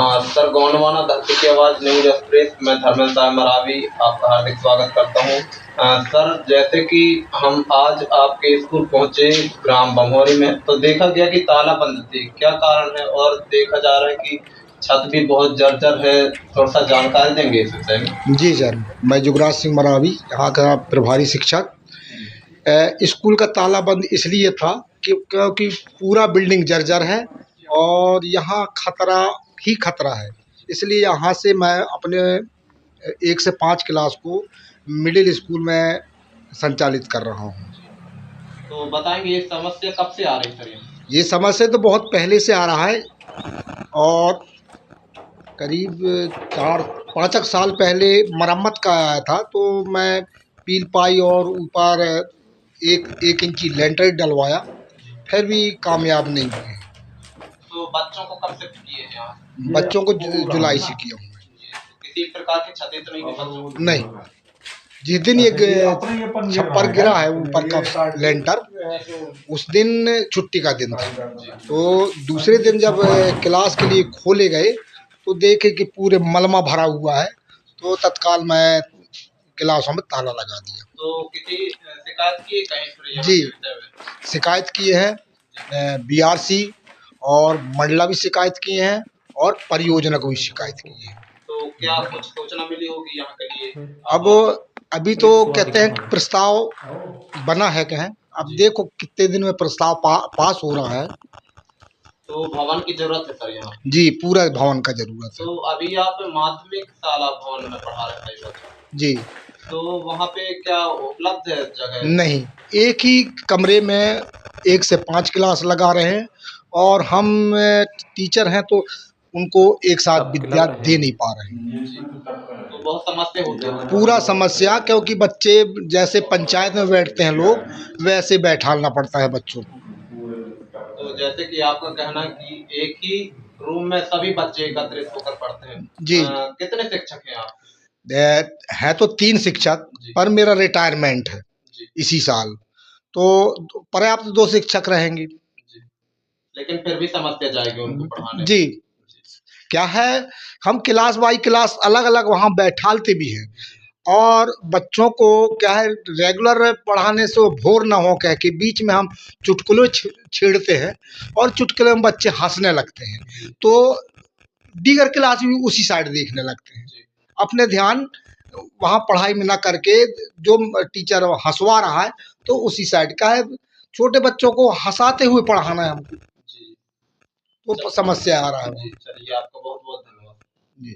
Sir Gondwana धरती की आवाज़ न्यूज़ एक्सप्रेस में धर्मेंद्र साहब मरावी आपका हार्दिक स्वागत करता हूँ। सर जैसे कि हम आज आपके स्कूल पहुँचे ग्राम बमोरी में तो देखा गया कि ताला बंद थी, क्या कारण है? और देखा जा रहा है कि छत भी बहुत जर्जर है, थोड़ा-सा जानकारी देंगे इस विषय में? जी सर, मैं जुगराज सिंह मरावी, यहाँ का प्रभारी शिक्षक। स्कूल का ताला बंद इसलिए था क्योंकि पूरा बिल्डिंग जर्जर है और यहाँ खतरा ही खतरा है। इसलिए यहाँ से मैं अपने 1 से 5 क्लास को मिडिल स्कूल में संचालित कर रहा हूँ। तो बताएँगे ये समस्या कब से आ रही सर ये? ये समस्या तो बहुत पहले से आ रहा है और करीब 4-5 साल पहले मरम्मत का आया था, तो मैं पील पाई और ऊपर 1 इंची लेंटर डलवाया, फिर भी कामयाब नहीं हुए। तो बच्चों को कब शिफ्ट किए हैं यहाँ? बच्चों को जुलाई से किया हूँ। तो किसी प्रकार की क्षति तो नहीं हुई बच्चों को? नहीं, जिस दिन ये छप्पर गिरा है ऊपर का लेंटर, उस दिन छुट्टी का दिन था। तो दूसरे दिन जब क्लास के लिए खोले गए तो देखे कि पूरे मलमा भरा हुआ है, तो तत्काल मैं क्लासों में ताला लगा दिया। तो किसी शिकायत की कहीं पर जी, शिकायत किए हैं, बीआरसी और मंडला भी शिकायत किए हैं और परियोजना को भी शिकायत की है। तो क्या कुछ सूचना मिली होगी यहाँ के लिए? अब अभी तो कहते हैं कि प्रस्ताव बना है कहें, अब देखो कितने दिन में प्रस्ताव पास हो रहा है। तो भवन की जरूरत है सर यहाँ? जी, पूरा भवन का जरूरत है। तो अभी आप माध्यमिक शाला भवन में पढ़ा रहे हैं? जी, तो वहाँ पे क्या उपलब्ध है जगह? नहीं, एक ही कमरे में 1 से 5 क्लास लगा रहे हैं और हम टीचर हैं तो उनको एक साथ विद्या दे नहीं पा रहे हैं। तो बहुत समस्या होती है। पूरा समस्या, क्योंकि बच्चे जैसे पंचायत में बैठते हैं लोग, वैसे बैठाना पड़ता है बच्चों को। तो जैसे कि आपका कहना है कि एक ही रूम में सभी बच्चे एकत्रित होकर पढ़ते हैं। जी। कितने शिक्षक हैं आप? है तो 3 शिक्षक, पर मेरा रिटायरमेंट है इसी साल, तो पर्याप्त 2 शिक्षक रहेंगे। लेकिन फिर भी समस्या जाएगी उनको पढ़ाने। जी, क्या है, हम क्लास बाई क्लास अलग-अलग वहाँ बैठालते भी हैं और बच्चों को क्या है, रेगुलर पढ़ाने से वो बोर ना हो कह के बीच में हम चुटकुले छेड़ते हैं और चुटकुले में बच्चे हँसने लगते हैं, तो दीगर क्लास भी उसी साइड देखने लगते हैं। अपने ध्यान वहाँ पढ़ाई में ना करके जो टीचर हँसवा रहा है तो उसी साइड का है, छोटे बच्चों को हँसाते हुए पढ़ाना है हमको, तो समस्या आ रहा है। चलिए आपका बहुत-बहुत धन्यवाद। जी।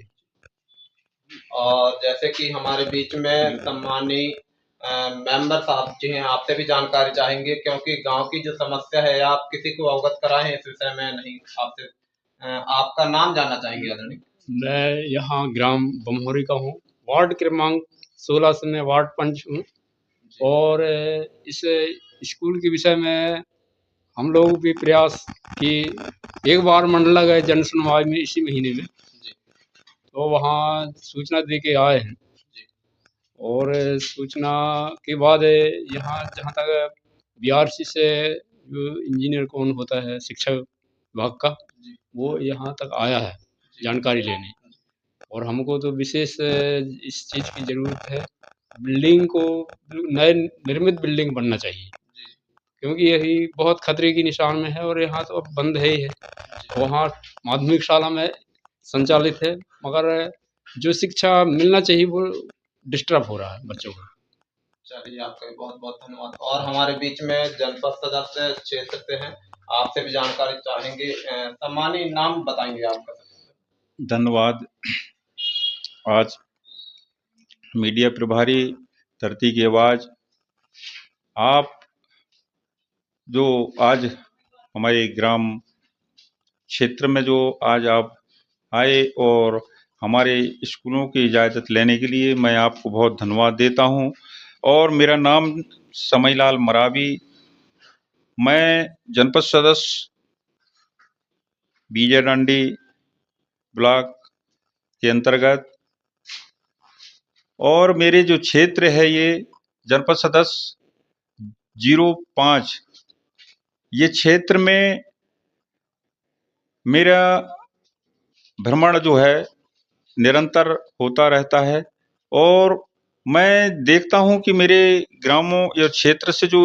और जैसे कि हमारे बीच में सम्मानीय मेंबर साहब जी हैं, आपसे भी जानकारी चाहेंगे क्योंकि गांव की जो समस्या है आप किसी को अवगत कराएं इस विषय में नहीं, आपसे आपका नाम जानना चाहेंगे आदरणीय। मैं यहाँ ग्राम बमहोरी का हूँ, वार्ड क्रमांक 16 से मैं वार्ड पंच हूँ और इस स्कूल के विषय में हम लोग भी प्रयास कि एक बार मंडला गए जन सुनवाई में इसी महीने में, तो वहाँ सूचना दे के आए हैं और सूचना के बाद यहाँ जहाँ तक बीआरसी से जो इंजीनियर कौन होता है शिक्षा विभाग का, वो यहाँ तक आया है जानकारी लेने, और हमको तो विशेष इस चीज़ की ज़रूरत है, बिल्डिंग को नए निर्मित बिल्डिंग बनना चाहिए क्योंकि यही बहुत खतरे की निशान में है और यहाँ तो अब बंद है ही है। वहाँ माध्यमिक शाला में संचालित है मगर जो शिक्षा मिलना चाहिए वो डिस्टर्ब हो रहा है बच्चों को। चलिए आपका भी बहुत-बहुत धन्यवाद। और हमारे बीच में जनपद सदस्य क्षेत्र से हैं, आपसे भी जानकारी चाहेंगे, सम्मानीय नाम बताएंगे आपका? धन्यवाद। आज मीडिया प्रभारी धरती की आवाज़, आप जो आज हमारे ग्राम क्षेत्र में जो आज आप आए और हमारे स्कूलों की इजाज़त लेने के लिए मैं आपको बहुत धन्यवाद देता हूं। और मेरा नाम समईलाल मरावी, मैं जनपद सदस्य बीजाडंडी ब्लॉक के अंतर्गत, और मेरे जो क्षेत्र है ये जनपद सदस्य 05, ये क्षेत्र में मेरा भ्रमण जो है निरंतर होता रहता है और मैं देखता हूँ कि मेरे ग्रामों या क्षेत्र से जो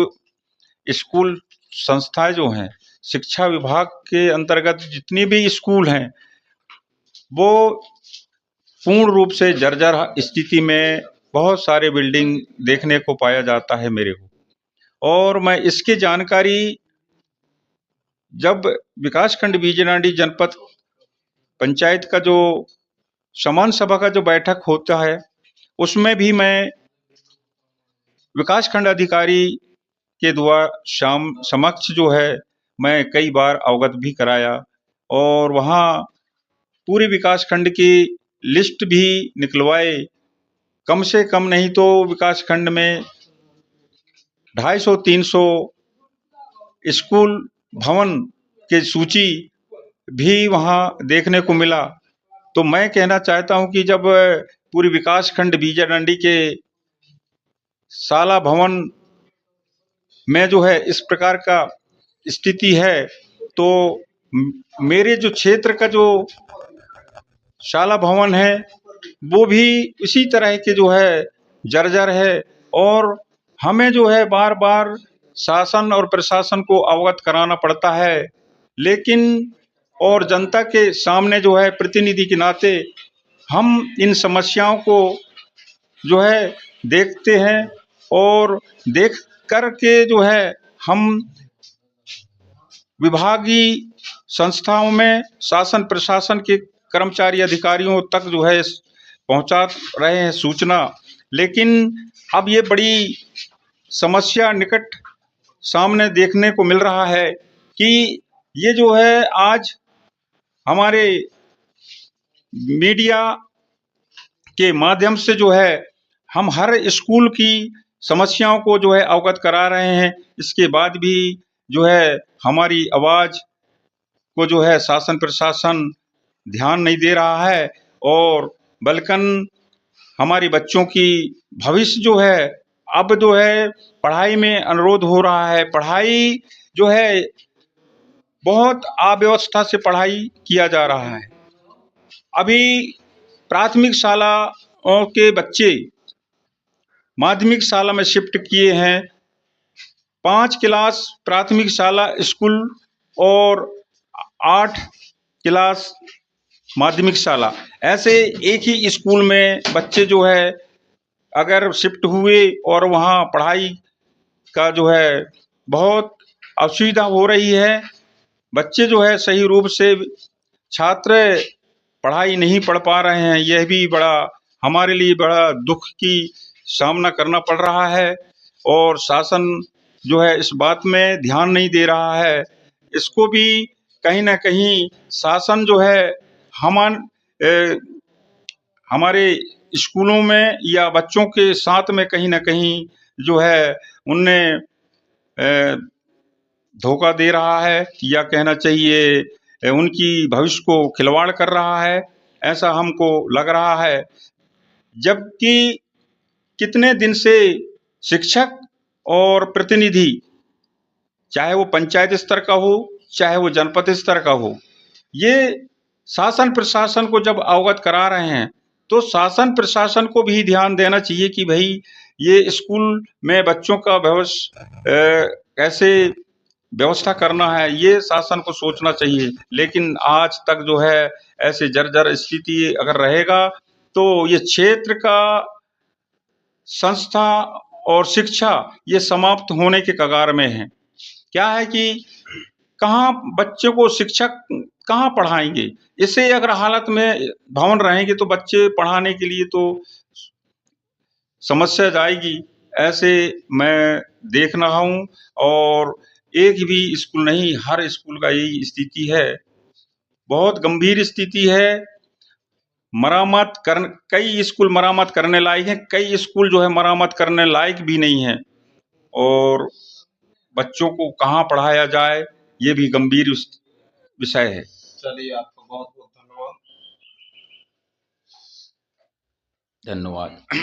स्कूल संस्थाएं जो हैं, शिक्षा विभाग के अंतर्गत जितनी भी स्कूल हैं, वो पूर्ण रूप से जर्जर स्थिति में बहुत सारे बिल्डिंग देखने को पाया जाता है मेरे को। और मैं इसकी जानकारी जब विकासखंड बीजाडांडी जनपद पंचायत का जो समान सभा का जो बैठक होता है, उसमें भी मैं विकासखंड अधिकारी के द्वारा समक्ष जो है मैं कई बार अवगत भी कराया और वहाँ पूरे विकासखंड की लिस्ट भी निकलवाए। कम से कम नहीं तो विकासखंड में 250-300 स्कूल भवन की सूची भी वहाँ देखने को मिला। तो मैं कहना चाहता हूँ कि जब पूरी विकासखंड बीजाडांडी के शाला भवन में जो है इस प्रकार का स्थिति है, तो मेरे जो क्षेत्र का जो शाला भवन है वो भी इसी तरह के जो है जर्जर है और हमें जो है बार बार शासन और प्रशासन को अवगत कराना पड़ता है। लेकिन और जनता के सामने जो है प्रतिनिधि के नाते हम इन समस्याओं को जो है देखते हैं और देख कर के जो है हम विभागीय संस्थाओं में शासन प्रशासन के कर्मचारी अधिकारियों तक जो है पहुंचा रहे हैं सूचना। लेकिन अब ये बड़ी समस्या निकट सामने देखने को मिल रहा है कि ये जो है आज हमारे मीडिया के माध्यम से जो है हम हर स्कूल की समस्याओं को जो है अवगत करा रहे हैं। इसके बाद भी जो है हमारी आवाज़ को जो है शासन प्रशासन ध्यान नहीं दे रहा है और बल्कन हमारे बच्चों की भविष्य जो है अब जो है पढ़ाई में अनुरोध हो रहा है। पढ़ाई जो है बहुत अव्यवस्था से पढ़ाई किया जा रहा है। अभी प्राथमिक शालाओं के बच्चे माध्यमिक शाला में शिफ्ट किए हैं। 5 क्लास प्राथमिक शाला स्कूल और 8 क्लास माध्यमिक शाला, ऐसे एक ही स्कूल में बच्चे जो है अगर शिफ्ट हुए और वहाँ पढ़ाई का जो है बहुत असुविधा हो रही है। बच्चे जो है सही रूप से छात्र पढ़ाई नहीं पढ़ पा रहे हैं। यह भी बड़ा हमारे लिए बड़ा दुख की सामना करना पड़ रहा है और शासन जो है इस बात में ध्यान नहीं दे रहा है। इसको भी कहीं ना कहीं शासन जो है हमारे स्कूलों में या बच्चों के साथ में कहीं ना कहीं जो है उनने धोखा दे रहा है या कहना चाहिए उनकी भविष्य को खिलवाड़ कर रहा है, ऐसा हमको लग रहा है। जबकि कितने दिन से शिक्षक और प्रतिनिधि, चाहे वो पंचायत स्तर का हो चाहे वो जनपद स्तर का हो, ये शासन प्रशासन को जब अवगत करा रहे हैं तो शासन प्रशासन को भी ध्यान देना चाहिए कि भाई ये स्कूल में बच्चों का कैसे व्यवस्था करना है, ये शासन को सोचना चाहिए। लेकिन आज तक जो है ऐसे जर्जर स्थिति अगर रहेगा तो ये क्षेत्र का संस्था और शिक्षा ये समाप्त होने के कगार में है। क्या है कि कहाँ बच्चे को शिक्षक कहाँ पढ़ाएंगे? इसे अगर हालत में भवन रहेंगे तो बच्चे पढ़ाने के लिए तो समस्या जाएगी। ऐसे मैं देख रहा हूँ और एक भी स्कूल नहीं, हर स्कूल का यही स्थिति है। बहुत गंभीर स्थिति है। कई स्कूल मरामत करने लायक हैं, कई स्कूल जो है मरामत करने लायक भी नहीं है और बच्चों को कहाँ पढ़ाया जाए ये भी गंभीर विषय है। चलिए, आपका बहुत बहुत धन्यवाद। धन्यवाद।